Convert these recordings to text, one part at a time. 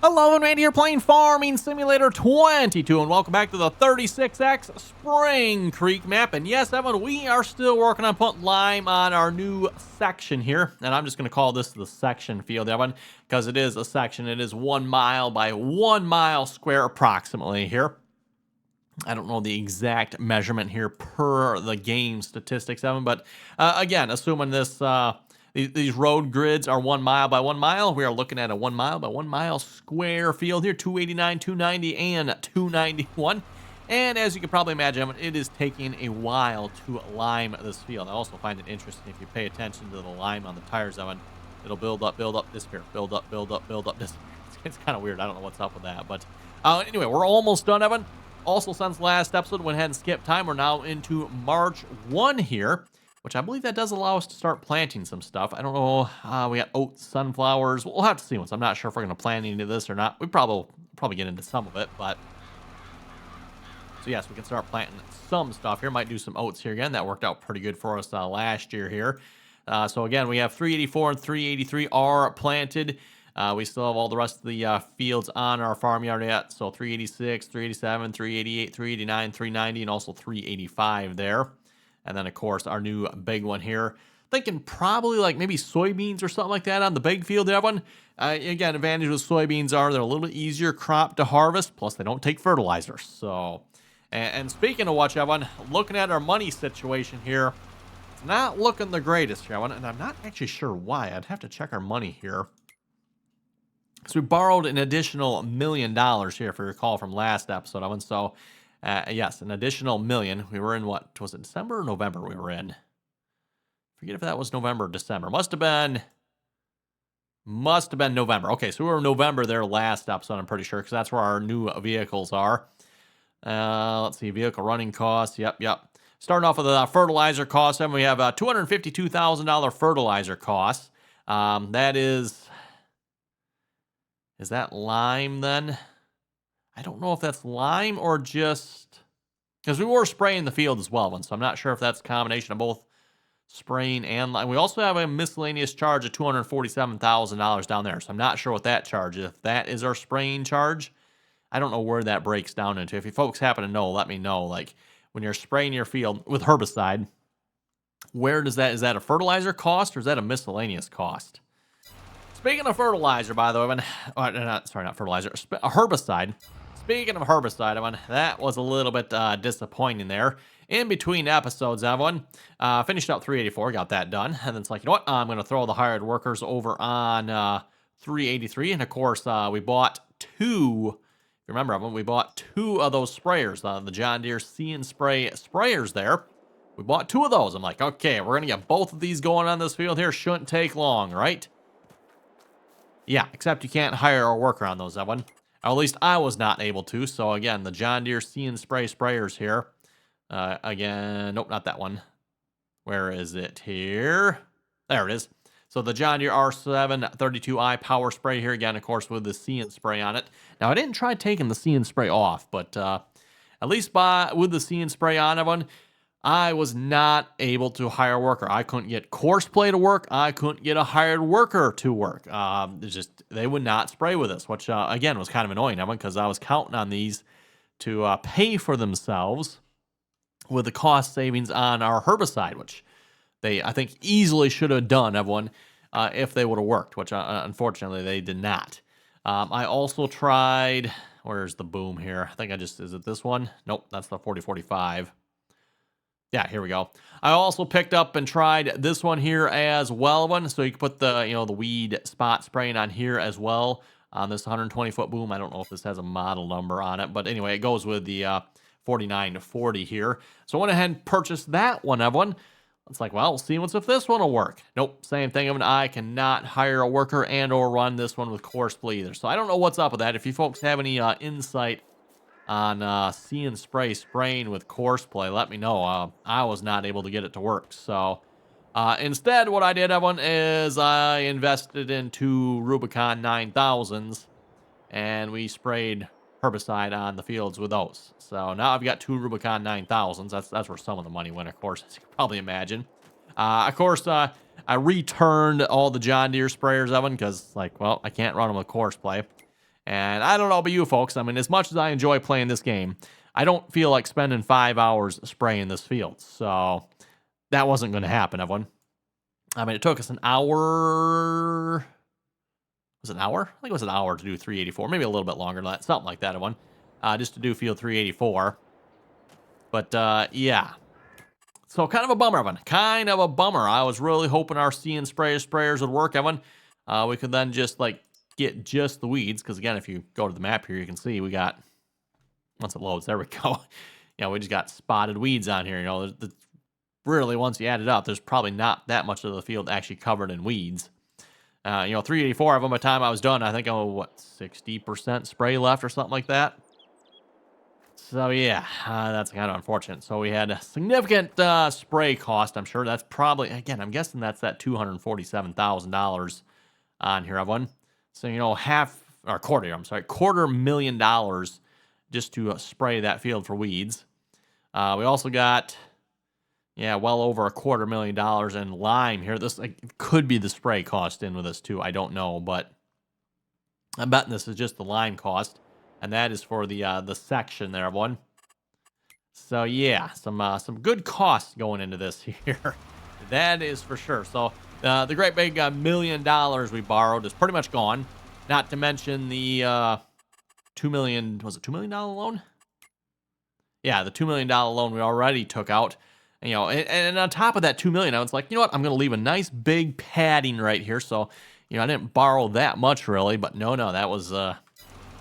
Hello, and Randy here playing Farming Simulator 22, and welcome back to the 36X Spring Creek map. And yes, Evan, we are still working on putting lime on our new section here. And I'm just going to call this the section field, Evan, because it is a section. It is 1 mile by 1 mile square approximately here. I don't know the exact measurement here per the game statistics, Evan, but again, assuming this... These road grids are 1 mile by 1 mile. We are looking at a 1 mile by 1 mile square field here, 289, 290, and 291. And as you can probably imagine, it is taking a while to lime this field. I also find it interesting if you pay attention to the lime on the tires, Evan. It'll build up, disappear, build up, disappear. It's kind of weird. I don't know what's up with that. But anyway, we're almost done, Evan. Also, since last episode, went ahead and skipped time. We're now into March 1 here, which I believe that does allow us to start planting some stuff. I don't know. We got oats, sunflowers. We'll have to see once. I'm not sure if we're going to plant any of this or not. We probably get into some of it, but so yes, we can start planting some stuff here. Might do some oats here again. That worked out pretty good for us last year here. So again, we have 384 and 383 are planted. We still have all the rest of the fields on our farmyard yet. So 386, 387, 388, 389, 390, and also 385 there. And then, of course, our new big one here. Thinking probably like maybe soybeans or something like that on the big field, Evan. Again, advantage with soybeans are they're a little bit easier crop to harvest. Plus, they don't take fertilizer. So, and speaking of which, Evan, looking at our money situation here, it's not looking the greatest, Evan. And I'm not actually sure why. I'd have to check our money here. So we borrowed an additional $1 million here, if you recall from last episode, Evan. So, yes, an additional $1 million. We were in what? Was it December or November we were in? Forget if that was November or December. Must have been November. Okay, so we were in November there last episode, I'm pretty sure, because that's where our new vehicles are. Let's see, vehicle running costs. Yep. Starting off with the fertilizer costs, and we have a $252,000 fertilizer cost. That is that lime then? I don't know if that's lime or just... because we were spraying the field as well, so I'm not sure if that's a combination of both spraying and lime. We also have a miscellaneous charge of $247,000 down there, so I'm not sure what that charge is. If that is our spraying charge, I don't know where that breaks down into. If you folks happen to know, let me know. Like, when you're spraying your field with herbicide, where does that... is that a fertilizer cost or is that a miscellaneous cost? Speaking of fertilizer, by the way, not fertilizer, a herbicide. Speaking of herbicide, Evan, that was a little bit disappointing there. In between episodes, Evan, finished up 384, got that done. And then it's like, you know what, I'm going to throw the hired workers over on 383. And of course, we bought two, if you remember, Evan, we bought two of those sprayers, the John Deere See & Spray sprayers there. We bought two of those. I'm like, okay, we're going to get both of these going on this field here. Shouldn't take long, right? Yeah, except you can't hire a worker on those, Evan. Or at least I was not able to. So again, the John Deere See & Spray sprayers here. Again, nope, not that one. Where is it here? There it is. So the John Deere R732i power spray here again, of course, with the See & Spray on it. Now I didn't try taking the See & Spray off, but at least with the See & Spray on, Evan, I was not able to hire a worker. I couldn't get Courseplay to work. I couldn't get a hired worker to work. They would not spray with us, which again was kind of annoying, because I was counting on these to pay for themselves with the cost savings on our herbicide, which they, I think, easily should have done, everyone, if they would have worked, which unfortunately they did not. I also tried, where's the boom here? I think is it this one? Nope, that's the 4045. Yeah, here we go. I also picked up and tried this one here as well, so you can put the, the weed spot spraying on here as well on this 120-foot boom. I don't know if this has a model number on it, but anyway, it goes with the 49 to 40 here. So I went ahead and purchased that one, everyone. It's like, well, see if this one will work. Nope, same thing. I cannot hire a worker and or run this one with Courseplay either. So I don't know what's up with that. If you folks have any insight on See & Spray spraying with Courseplay, let me know. I was not able to get it to work. So instead, what I did, everyone, is I invested in two Rubicon 9000s, and we sprayed herbicide on the fields with those. So now I've got two Rubicon 9000s. That's where some of the money went, of course, as you can probably imagine. Of course, I returned all the John Deere sprayers, Evan, because, like, well, I can't run them with Courseplay. And I don't know about you folks. I mean, as much as I enjoy playing this game, I don't feel like spending 5 hours spraying this field. So that wasn't going to happen, everyone. I mean, it took us an hour. Was it an hour? I think it was an hour to do 384. Maybe a little bit longer than that. Something like that, everyone. Just to do field 384. But, yeah. So kind of a bummer, Evan. Kind of a bummer. I was really hoping our See and sprayers would work, Evan. We could then just, like, get just the weeds. Because, again, if you go to the map here, you can see we got... Once it loads, there we go. We just got spotted weeds on here. Really, once you add it up, there's probably not that much of the field actually covered in weeds. 384 of them by the time I was done, I think, 60% spray left or something like that. So, yeah, that's kind of unfortunate. So, we had a significant spray cost. I'm sure that's probably, again, I'm guessing that's that $247,000 on here, everyone. So, $250,000 just to spray that field for weeds. We also got, well over $250,000 in lime here. This could be the spray cost in with this too. I don't know, but I'm betting this is just the lime cost, and that is for the section there, everyone. So yeah, some good costs going into this here. That is for sure. So the great big $1 million we borrowed is pretty much gone. Not to mention the $2 million, was it $2 million loan? Yeah, the $2 million loan we already took out. And on top of that $2 million, I was like, you know what? I'm going to leave a nice big padding right here. So, I didn't borrow that much really, but no, that was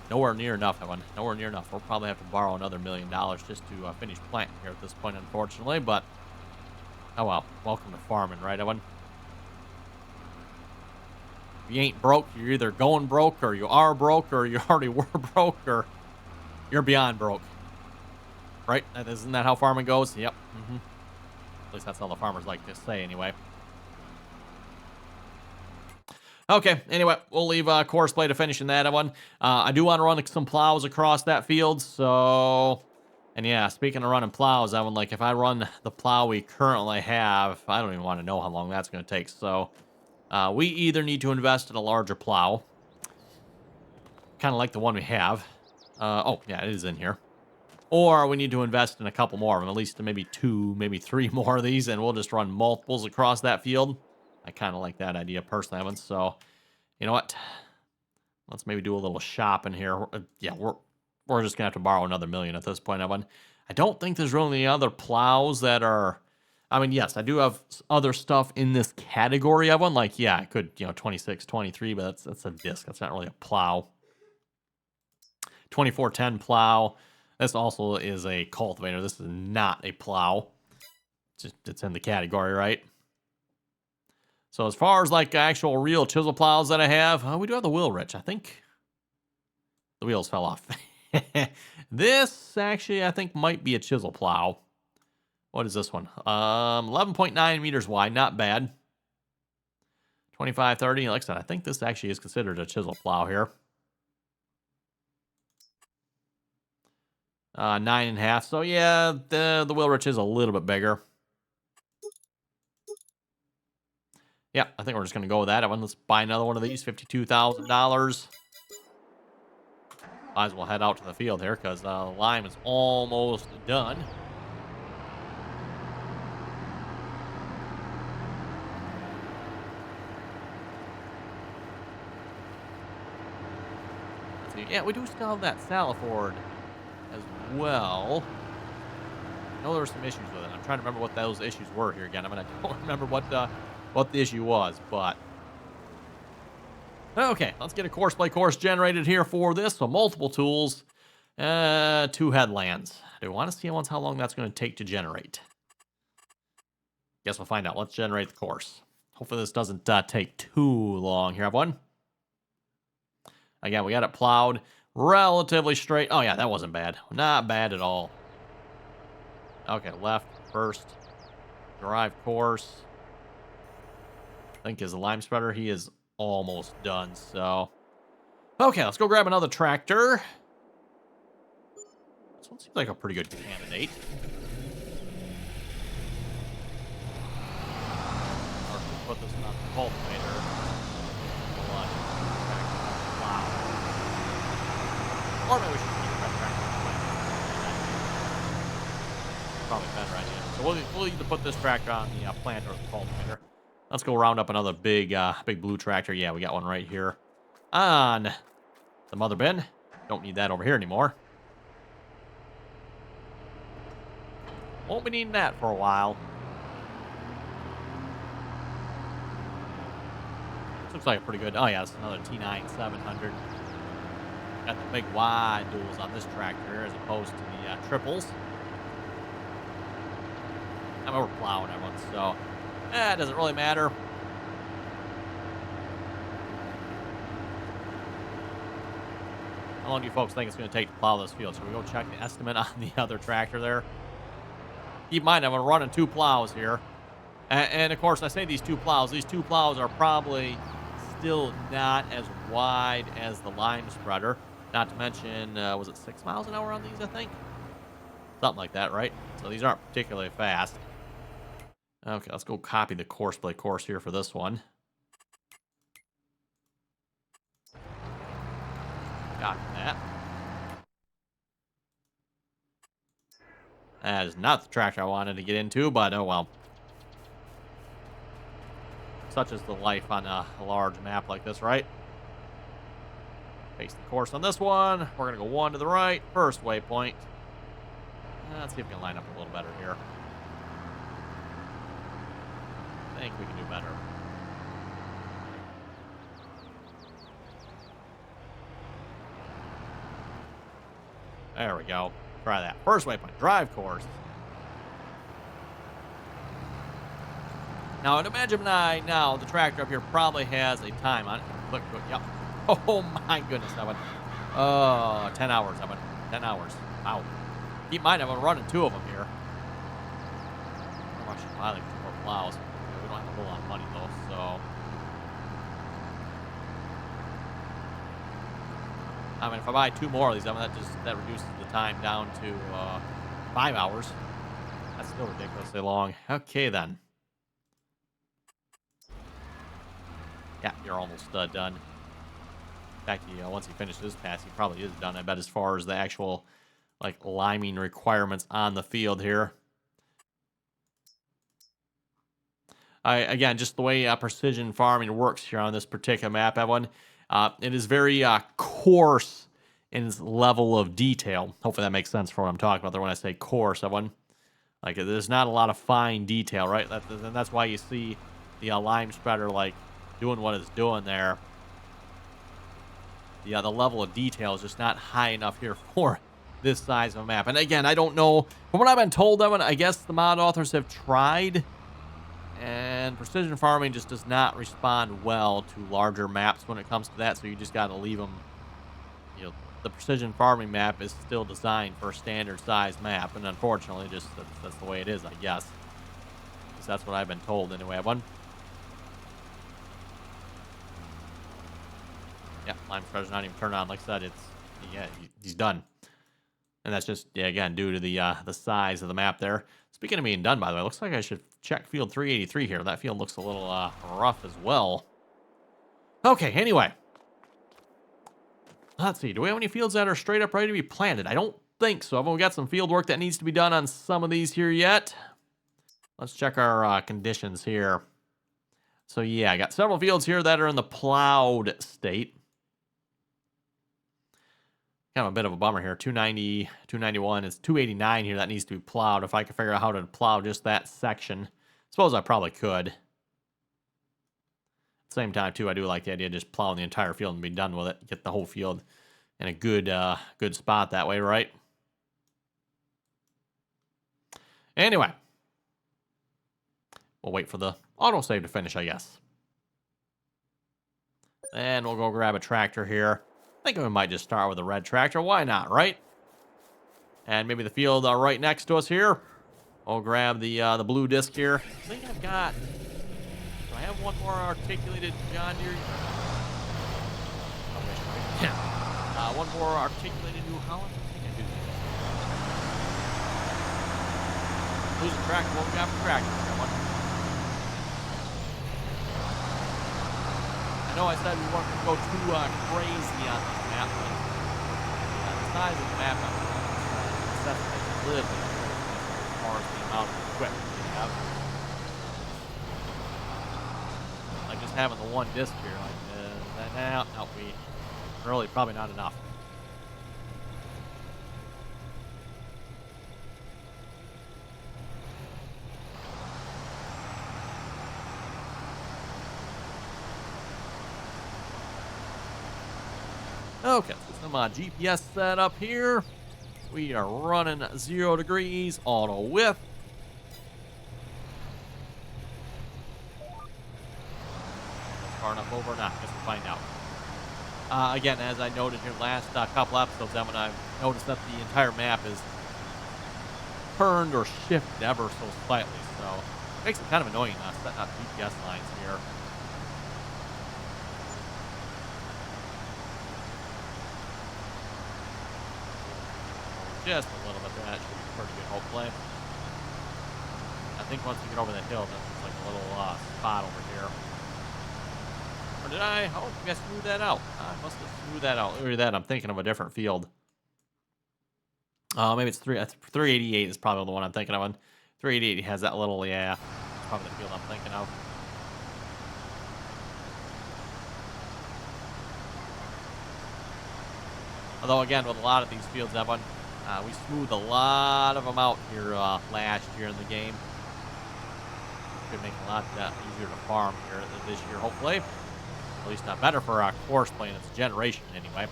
nowhere near enough, Evan. Nowhere near enough. We'll probably have to borrow another $1 million just to finish planting here at this point, unfortunately. But, oh well. Welcome to farming, right, Evan? If you ain't broke, you're either going broke, or you are broke, or you already were broke, or you're beyond broke. Right? Isn't that how farming goes? Yep. Mm-hmm. At least that's how the farmers like to say, anyway. Okay, anyway, we'll leave course play to finish in that one. I do want to run some plows across that field, so... And yeah, speaking of running plows, I would like, if I run the plow we currently have, I don't even want to know how long that's going to take. So, we either need to invest in a larger plow, kind of like the one we have. Oh, yeah, it is in here. Or we need to invest in a couple more of them, at least maybe 2, maybe 3 more of these, and we'll just run multiples across that field. I kind of like that idea personally, Evan. So, you know what? Let's maybe do a little shopping here. Yeah, we're just going to have to borrow another $1 million at this point, Evan. I don't think there's really any other plows that are... I mean, yes, I do have other stuff in this category, Evan. Like, yeah, I could, 26, 23, but that's a disc. That's not really a plow. 2410 plow. This also is a cultivator. This is not a plow. It's in the category, right? So as far as like actual real chisel plows that I have, we do have the wheel rich. I think the wheels fell off. This actually, I think, might be a chisel plow. What is this one? 11.9 meters wide. Not bad. 2530. Like I said, I think this actually is considered a chisel plow here. 9.5. So yeah, the wheel rich is a little bit bigger. Yeah, I think we're just going to go with that. Let's buy another one of these, $52,000. Might as well head out to the field here because the lime is almost done. Let's see. Yeah, we do still have that Salaford as well. I know there were some issues with it. I'm trying to remember what those issues were here again. I mean, I don't remember what the issue was, but... Okay, let's get a course generated here for this. So multiple tools, 2 headlands. Do we want to see how long that's going to take to generate? Guess we'll find out. Let's generate the course. Hopefully this doesn't take too long here, everyone. Again, we got it plowed relatively straight. Oh yeah, that wasn't bad. Not bad at all. Okay, left first. Drive course. I think is the lime spreader. He is almost done, so... Okay, let's go grab another tractor. This one seems like a pretty good candidate. Or put this one on the cultivator. Or maybe we should keep the red tractor. Probably better idea. So we'll either put this tractor on the plant or the cultivator. Let's go round up another big blue tractor. Yeah, we got one right here on the mother bin. Don't need that over here anymore. Won't be needing that for a while. This looks like a pretty good. Oh yeah, it's another T9 700. Got the big wide duals on this tractor as opposed to the triples. I'm over plowing everyone, so it doesn't really matter. How long do you folks think it's going to take to plow this field? Should we go check the estimate on the other tractor there? Keep in mind, I'm running 2 plows here. And of course, I say these 2 plows. These 2 plows are probably still not as wide as the lime spreader. Not to mention, was it 6 miles an hour on these, I think? Something like that, right? So these aren't particularly fast. Okay, let's go copy the course play course here for this one. Copy that. That is not the tractor I wanted to get into, but oh well. Such is the life on a large map like this, right? Face the course on this one. We're going to go 1 to the right. First waypoint. Let's see if we can line up a little better here. I think we can do better. There we go. Try that. First waypoint. Drive course. Now, I'd imagine now the tractor up here probably has a time on it. Look, yep. Oh, my goodness, Evan. 10 hours, Evan. 10 hours. Wow. Keep in mind, I'm running 2 of them here. I should buy like 2 more plows. We don't have a whole lot of money, though, so. I mean, if I buy 2 more of these, I mean, that reduces the time down to 5 hours. That's still ridiculously long. Okay, then. Yeah, you're almost done. In fact, once he finishes this pass, he probably is done. I bet as far as the actual like liming requirements on the field here. Again, just the way precision farming works here on this particular map, everyone. It is very coarse in its level of detail. Hopefully that makes sense for what I'm talking about there when I say coarse, everyone. Like, there's not a lot of fine detail, right? And that's why you see the lime spreader, like, doing what it's doing there. Yeah, the level of detail is just not high enough here for this size of a map. And again, I don't know. From what I've been told, Evan, I guess the mod authors have tried, and precision farming just does not respond well to larger maps when it comes to that. So you just got to leave them. You know, the precision farming map is still designed for a standard size map, and unfortunately, just that's the way it is, I guess. Because that's what I've been told anyway. Evan. Yeah, lime spreader's not even turned on. Like I said, he's done. And that's just, yeah, again, due to the size of the map there. Speaking of being done, by the way, looks like I should check field 383 here. That field looks a little rough as well. Okay, anyway. Let's see. Do we have any fields that are straight up ready to be planted? I don't think so. We got some field work that needs to be done on some of these here yet. Let's check our conditions here. So, yeah, I got several fields here that are in the plowed state. Kind of a bit of a bummer here. 290, 291. It's 289 here that needs to be plowed. If I could figure out how to plow just that section, I suppose I probably could. At the same time, too, I do like the idea of just plowing the entire field and be done with it. Get the whole field in a good spot that way, right? Anyway, we'll wait for the autosave to finish, I guess. And we'll go grab a tractor here. I think we might just start with a red tractor. Why not, right? And maybe the field right next to us here. We'll grab the blue disc here. I think I've got... Do I have one more articulated John Deere? Yeah. One more articulated New Holland? I think I do. Who's the tractor? What we got for tractor? I know I said we weren't going to go too crazy on this map, but this size of the map necessitates a little bit as far as the amount of equipment we have. Like just having the one disc here, like no, we really probably not enough. Okay, so some GPS setup here. We are running 0 degrees, auto width. Far enough over or not? Guess we'll find out. Again, as I noted in the last couple episodes, Evan, I've noticed that the entire map is turned or shifted ever so slightly, so it makes it kind of annoying setting up GPS lines here. Just a little bit. That should be pretty good, hopefully. I think once we get over that hill, then there's like a little spot over here. Or did I? Oh, I guess smooth that out. I must have smoothed that out. Look at that. I'm thinking of a different field. Maybe it's 388 is probably the one I'm thinking of. 388 has that little, yeah. That's probably the field I'm thinking of. Although, again, with a lot of these fields, Evan, we smoothed a lot of them out here last year in the game. Should make it a lot easier to farm here this year, hopefully. At least not better for our course play in its generation, anyway.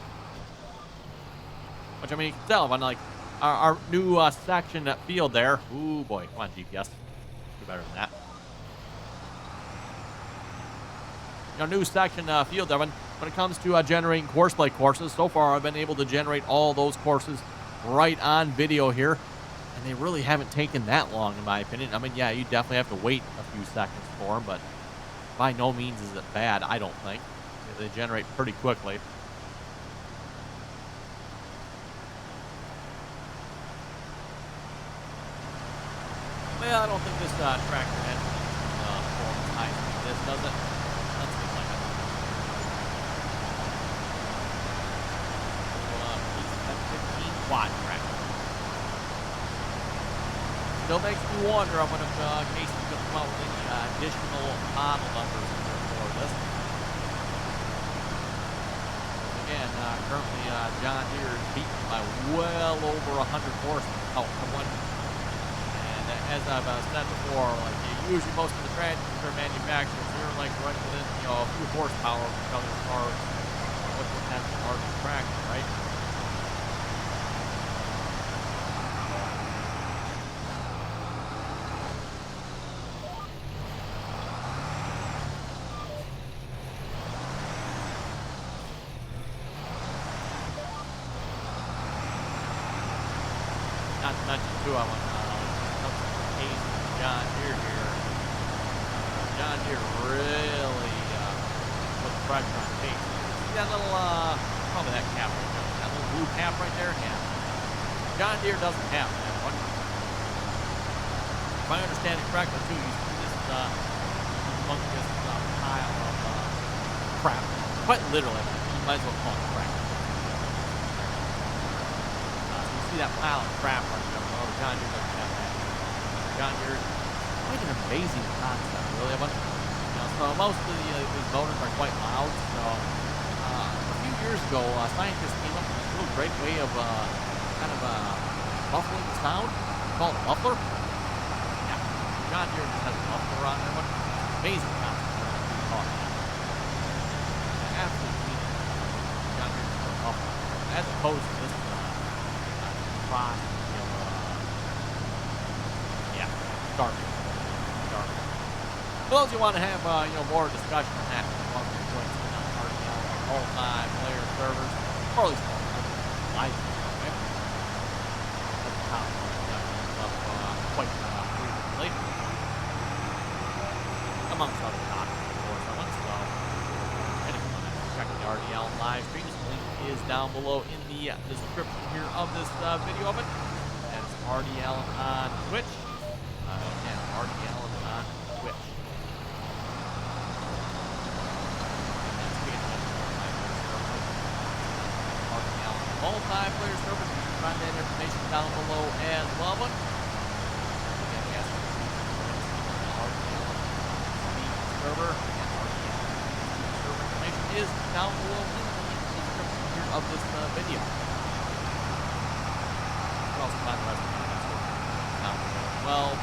Which, I mean, you can tell, Evan, like, our new section field there. Ooh, boy. Come on, GPS. Do better than that. New section field, Evan. When it comes to generating course play courses, so far I've been able to generate all those courses right on video here, and they really haven't taken that long, in my opinion. I mean, yeah, you definitely have to wait a few seconds for them, but by no means is it bad, I don't think. They generate pretty quickly. Well, I don't think this tractor engine performs high speed. This does it. Let's see like it. 15 quad tractor. Still makes me wonder. I'm going to Casey's going to come out with any additional model numbers for this. Again, currently John Deere is beaten by well over 100 horsepower. Oh, one. As I've said before, like usually most of the tractor manufacturers here like running within a few horsepower of each other as far as what would have the largest tractor, right? Not to mention too, I want John Deere here. John Deere really put the pressure on Case. See that little, probably that cap right there. That little blue cap right there? Yeah. John Deere doesn't have that one. If I understand it correctly, too, you see this humongous pile of crap. Quite literally, you might as well call it crap. You see that pile of crap right there. Oh, John Deere doesn't have that. John Deere, quite an amazing concept, really. But, so most of these motors are quite loud. So a few years ago, scientists came up with this real great way of kind of muffling the sound. It's called a muffler. Yeah, John Deere just has a muffler on there. But amazing concept. Absolutely. John Deere just has a muffler, as opposed to this cross. Garbage. For those who want to have more discussion on that, welcome to join us on RDAllen multi-player servers, or at least live stream. That's the top up quite frequently, amongst other topics, of course. So, anyone check the RDAllen live stream, this link is down below in the description here of this video of it. That's RDAllen on Twitch. Again, RDAllen on Twitch. RDAllen multiplayer server. You can find that information down below as well. But again, yes, RDAllen server and RDAllen server information is down below in the description here of this video. You can also find the rest of the server down below as well.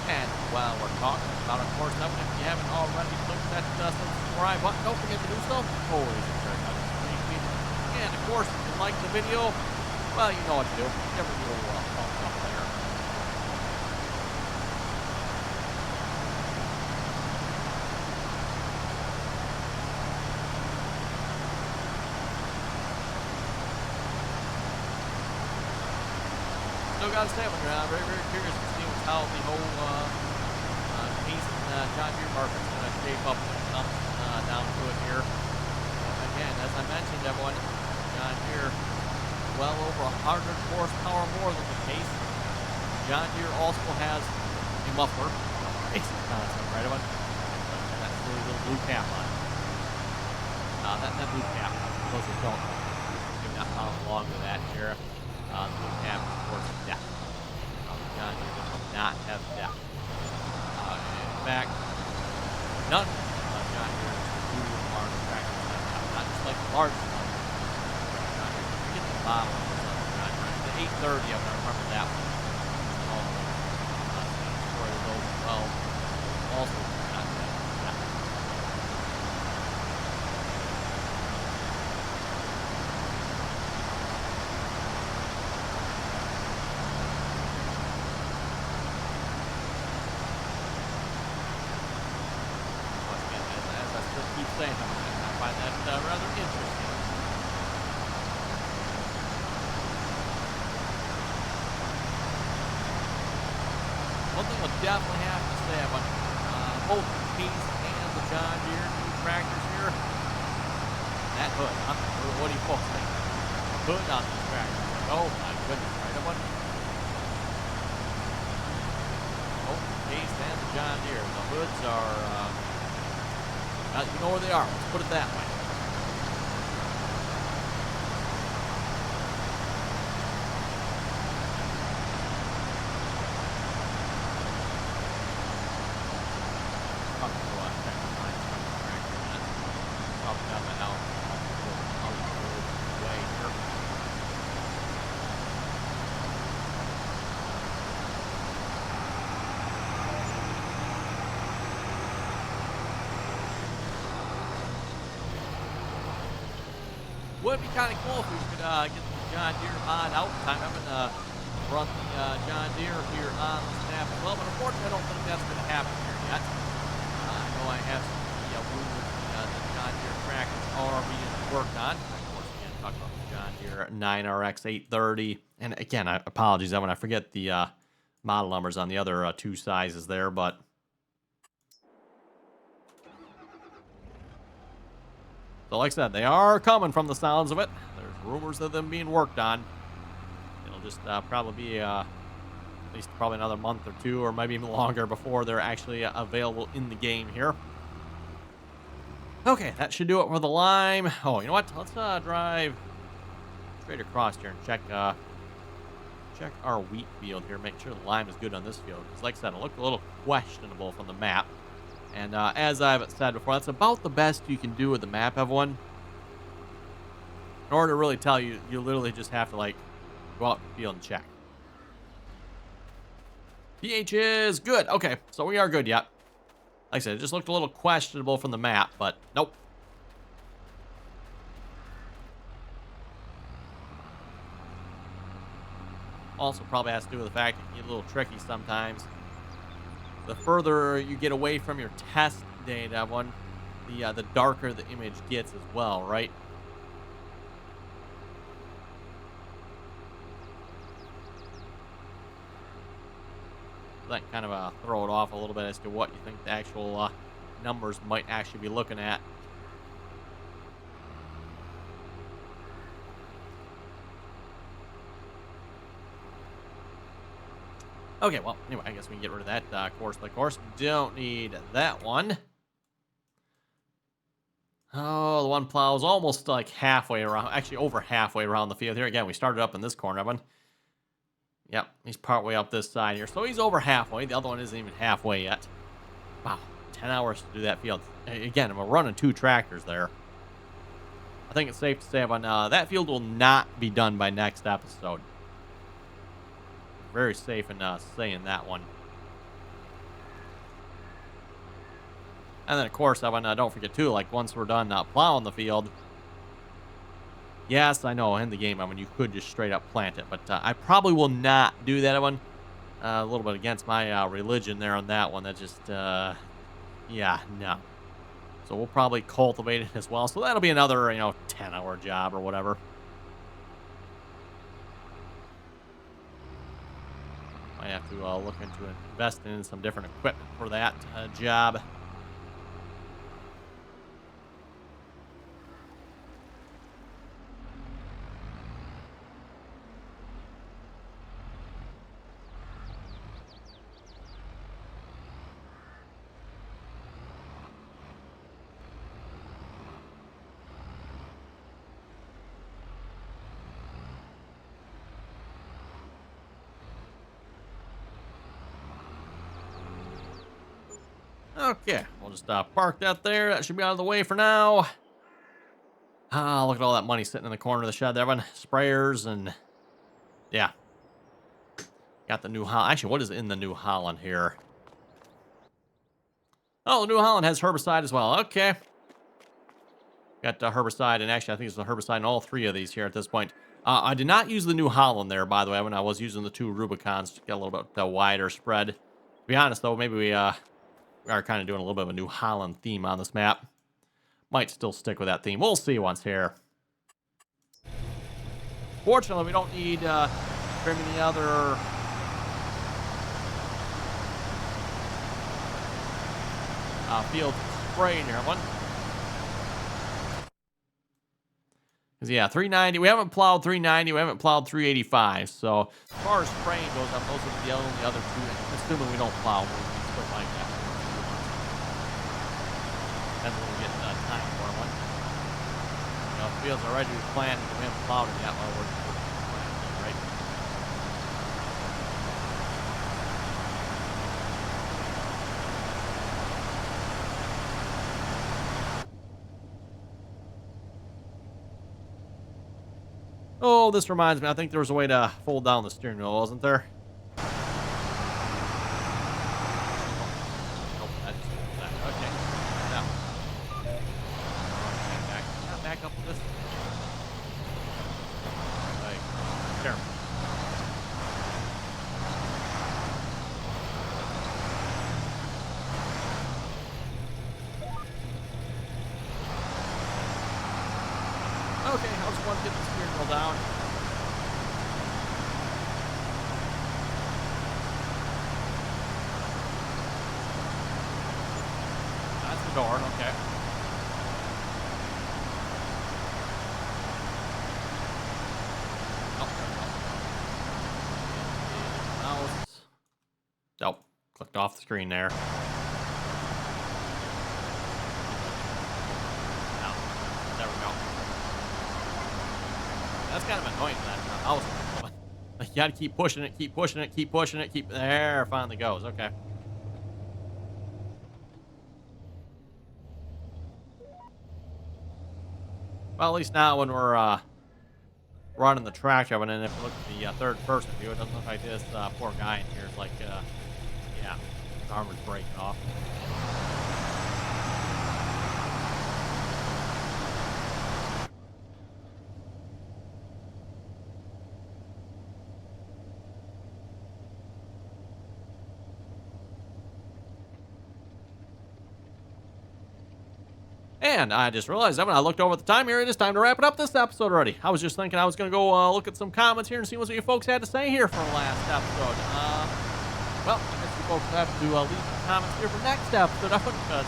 And while we're talking about, of course, if you haven't already clicked that subscribe button, don't forget to do so. Always very much appreciated. And of course, if you like the video, well, you know what to do. Give it a little thumbs up there. Still gotta say, I'm very, very curious to see how the whole case and John Deere market is going to shape up when it comes down to it here. Again, as I mentioned, everyone, John Deere well over 100 horsepower more than the case. John Deere also has a muffler, basic concept, right, everyone? And that's really little blue cap on it. That blue cap, for those who don't know, maybe not follow along with that here. The blue cap, of course, is depth. John Deere does not have depth. In fact, none of John Deere's new large tractors have depth. Not just like the largest one. John Deere, forget the bottom of John Deere. The 830, I remember that one. Story of those as well. Also not have depth. Saying I find that rather interesting. One thing we'll definitely have to say about both the Case and the John Deere new tractors here, that hood, huh? What do you folks think? The hood on these tractors. Oh my goodness, right? Everyone? Both the Case and the John Deere. The hoods are you know where they are. Let's put it that way. Would be kind of cool if we could get the John Deere mod out. I'm having to run the John Deere here on the snap as well, but unfortunately I don't think that's going to happen here yet. I know I have some the John Deere tractors are being worked on. Of course, again, talk about the John Deere 9RX 830. And again, apologies when I forget the model numbers on the other two sizes there, but so like I said, they are coming from the sounds of it. There's rumors of them being worked on. It'll just probably be at least probably another month or two, or maybe even longer before they're actually available in the game here. Okay, that should do it for the lime. Oh, you know what? Let's drive straight across here and check our wheat field here. Make sure the lime is good on this field. Because like I said, it looked a little questionable from the map. And as I've said before, that's about the best you can do with the map, everyone. In order to really tell you, you literally just have to, like, go out in the field and check. pH is good. Okay, so we are good yet. Like I said, it just looked a little questionable from the map, but nope. Also probably has to do with the fact that you get a little tricky sometimes. The further you get away from your test data, the darker the image gets as well, right? So that kind of throw it off a little bit as to what you think the actual numbers might actually be looking at. Okay, well, anyway, I guess we can get rid of that course by course. Don't need that one. Oh, the one plow is almost like halfway around, actually over halfway around the field here. Again, we started up in this corner, Evan. Yep, he's partway up this side here. So he's over halfway. The other one isn't even halfway yet. Wow, 10 hours to do that field. Again, I'm running 2 tractors there. I think it's safe to say, Evan, that field will not be done by next episode. Very safe in saying that one. And then, of course, Evan, don't forget, too, like, once we're done plowing the field, yes, I know, in the game, Evan, you could just straight up plant it, but I probably will not do that, Evan. A little bit against my religion there on that one. That just, yeah, no. So we'll probably cultivate it as well. So that'll be another, 10-hour job or whatever. Might have to look into investing in some different equipment for that job. Okay, we'll just park that there. That should be out of the way for now. Look at all that money sitting in the corner of the shed there, Evan. Sprayers and, yeah. Got the New Holland. Actually, what is in the New Holland here? Oh, the New Holland has herbicide as well. Okay. Got herbicide, and actually, I think it's the herbicide in all 3 of these here at this point. I did not use the New Holland there, by the way, when I was using the 2 Rubicons to get a little bit wider spread. To be honest, though, maybe we are kind of doing a little bit of a New Holland theme on this map. Might still stick with that theme. We'll see once here. Fortunately, we don't need very many other field spraying here. One. Because, yeah, 390. We haven't plowed 390. We haven't plowed 385. So, as far as spraying goes, those are the only other 2. Assuming we don't plow, we'll still like that. That's when we get time for one. If fields are ready to be planted, we haven't plowed it yet. Well, we're planting, right? Oh, this reminds me. I think there was a way to fold down the steering wheel, wasn't there? Nope, that's that. Okay. Now. Back up with this. Like, careful. Okay, I just want to get the steering wheel down. That's the door, okay. Nope. Clicked off the screen there. No. There we go. That's kind of annoying that mouse. Like, you gotta keep pushing it, keep pushing it, keep pushing it, keep... There, finally goes. Okay. Well, at least now when we're running the tractor, and then if you look at the third-person view, it doesn't look like this poor guy in here is like, yeah, his arm is breaking off. And I just realized that when I looked over at the time here, it is time to wrap it up this episode already. I was just thinking I was going to go look at some comments here and see what you folks had to say here for the last episode. Well, I guess you folks have to leave some comments here for next episode because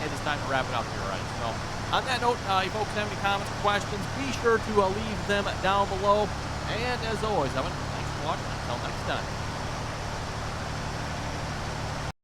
it is time to wrap it up here already. So, on that note, you folks have any comments or questions, be sure to leave them down below. And as always, Evan, thanks for watching. Until next time.